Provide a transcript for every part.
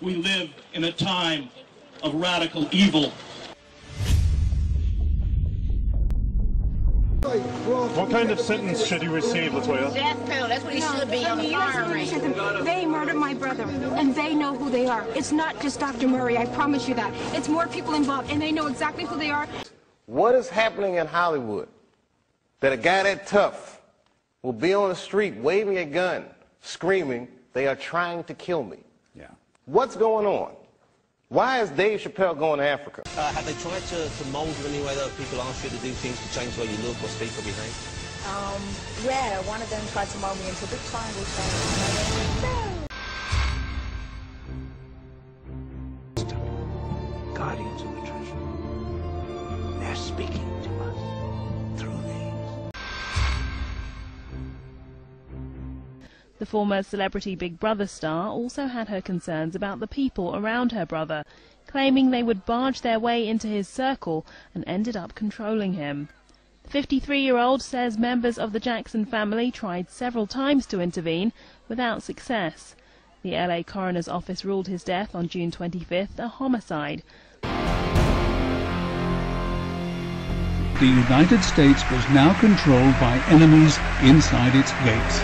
We live in a time of radical evil. What kind of sentence should he receive, Latoya? Death penalty. That's what he should be on the firing range. They murdered my brother, and they know who they are. It's not just Dr. Murray, I promise you that. It's more people involved, and they know exactly who they are. What is happening in Hollywood that a guy that tough will be on the street waving a gun, screaming, "They are trying to kill me"? Yeah. What's going on? Why is Dave Chapelle going to Africa? Have they tried to mould you in any way that people ask you to do things to change the way you look or speak or behave? Yeah, one of them tried to mold me into a big triangle shape. Guardians of the treasure. They're speaking to us through these. The former Celebrity Big Brother star also had her concerns about the people around her brother, claiming they would barge their way into his circle and ended up controlling him. The 53-year-old says members of the Jackson family tried several times to intervene without success. The LA coroner's office ruled his death on June 25th a homicide. The United States was now controlled by enemies inside its gates.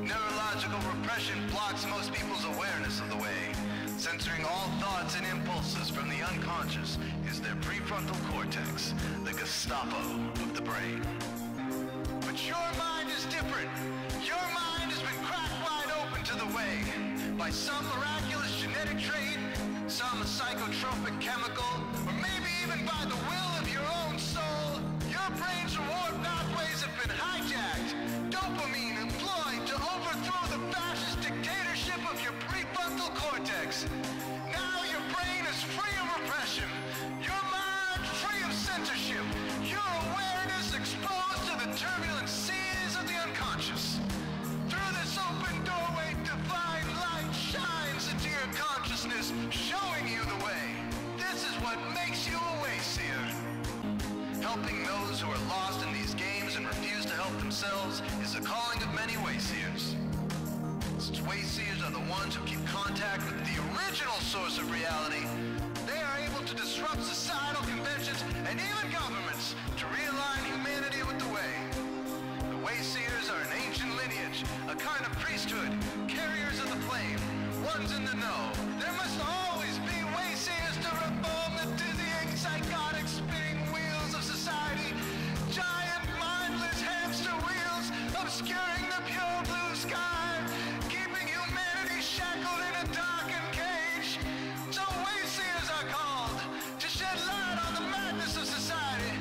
Neurological repression blocks most people's awareness of the way. Censoring all thoughts and impulses from the unconscious is their prefrontal cortex, the Gestapo of the brain. But your mind is different. Your mind has been cracked wide open to the way by some miraculous genetic trait, some psychotropic chemical, or maybe even by the will of your own soul. Your brain's reward pathways have been hijacked. Dopamine employed to overthrow the fascist dictatorship of your prefrontal cortex. Now your brain is free of repression. Your mind free of censorship. Your awareness exposed to the turbulent seas of the unconscious. Through this open doorway, divine light shines into your consciousness, showing you the way. This is what makes you a wayseer. Helping those who are lost in these games and refuse to help themselves is the calling of many wayseers. Since wayseers are the ones who keep contact with the original source of reality, they are able to disrupt societal conventions and even governments to realign humanity with the way. The wayseers are an ancient lineage, a kind of priesthood, carriers of the flame, ones in the know. There must always be wayseers to reform the dizzying, psychotic, spinning wheels of society. Giant, mindless hamster wheels obscuring the pure blue sky, keeping humanity shackled in a darkened cage. So wayseers are called to shed light on the madness of society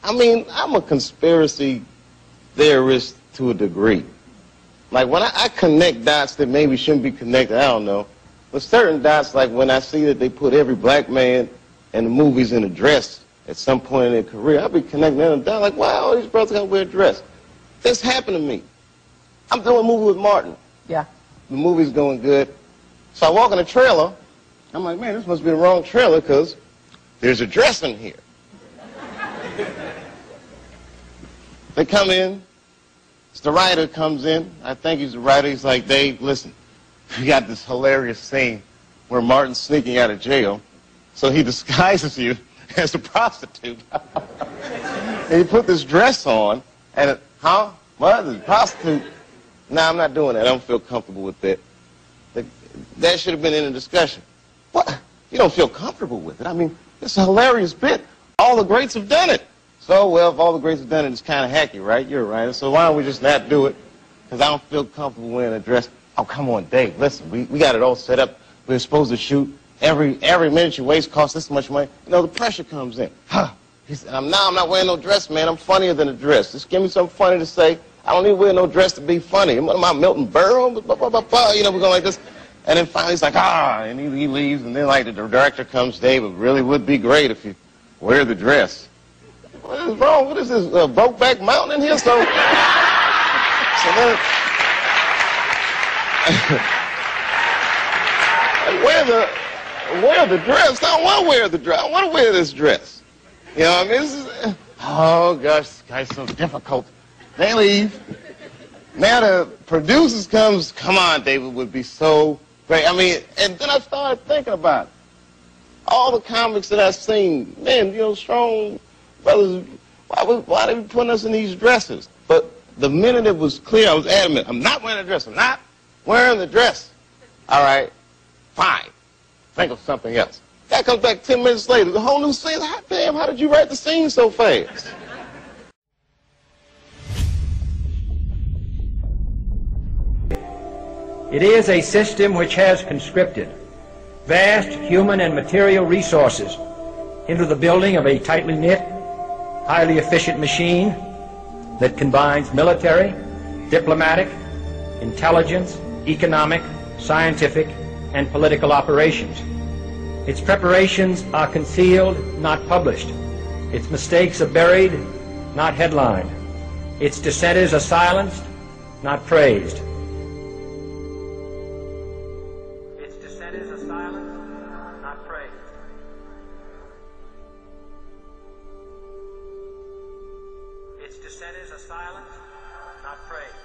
I mean, I'm a conspiracy theorist to a degree. Like, when I connect dots that maybe shouldn't be connected, I don't know. But certain dots, like when I see that they put every black man in the movies in a dress at some point in their career, I'll be connecting them down like, wow, all these brothers got to wear a dress. This happened to me. I'm doing a movie with Martin. Yeah. The movie's going good. So I walk in the trailer. I'm like, man, this must be the wrong trailer because there's a dress in here. They come in. The writer comes in. I think he's the writer. He's like, Dave, listen, we got this hilarious scene where Martin's sneaking out of jail. So he disguises you as a prostitute. And he put this dress on. And, huh? What? The prostitute? Nah, I'm not doing that. I don't feel comfortable with that. That should have been in the discussion. What? You don't feel comfortable with it? I mean, it's a hilarious bit. All the greats have done it. So, well, if all the greats have done it, it's kind of hacky, right? You're a writer. So why don't we just not do it? Because I don't feel comfortable wearing a dress. Oh, come on, Dave. Listen, we got it all set up. We're supposed to shoot. Every minute you waste costs this much money. You know, the pressure comes in. Huh. He said, I'm not wearing no dress, man. I'm funnier than a dress. Just give me something funny to say. I don't need to wear no dress to be funny. What am I, Milton Berle? You know, we're going like this. And then finally he's like, and he leaves. And then, like, the director comes, Dave, it really would be great if you wear the dress. What is wrong? What is this, Brokeback Mountain in here? So then, wear the dress. I don't want to wear the dress. I want to wear this dress. You know what I mean? This is, oh, gosh, this guy's so difficult. They leave. Now the producers comes, come on, David, would be so great. I mean, and then I started thinking about it. All the comics that I've seen, man, you know, strong brothers, why they be putting us in these dresses? But the minute it was clear, I was adamant, I'm not wearing a dress. I'm not wearing the dress. All right, fine. Think of something else. Guy comes back 10 minutes later, the whole new scene. Hot damn, how did you write the scene so fast? It is a system which has conscripted vast human and material resources into the building of a tightly knit, highly efficient machine that combines military, diplomatic, intelligence, economic, scientific, and political operations. Its preparations are concealed, not published. Its mistakes are buried, not headlined. Its dissenters are silenced, not praised. Its dissenters are silenced, not praised. Its dissenters are silenced, not praised.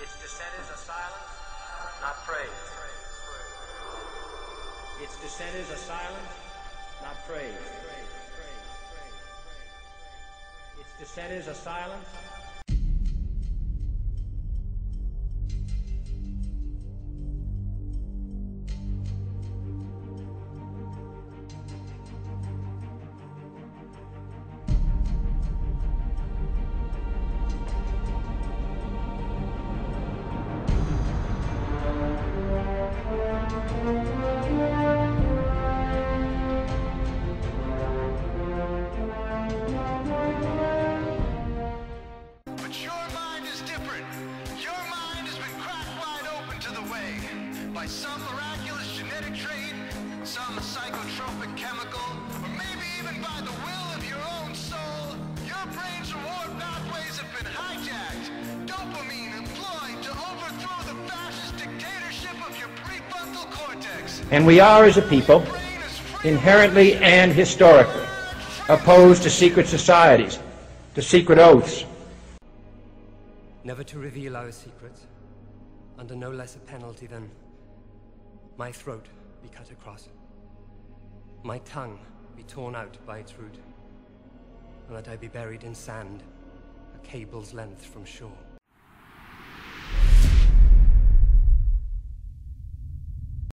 Its dissenters are silenced, not praised. Its dissenters are silenced, not praised. Its dissenters are silenced. By some miraculous genetic trait, some psychotropic chemical, or maybe even by the will of your own soul, your brain's reward pathways have been hijacked. Dopamine employed to overthrow the fascist dictatorship of your prefrontal cortex. And we are, as a people, inherently and historically opposed to secret societies, to secret oaths. Never to reveal our secrets, under no less a penalty than my throat be cut across, my tongue be torn out by its root, and that I be buried in sand, a cable's length from shore.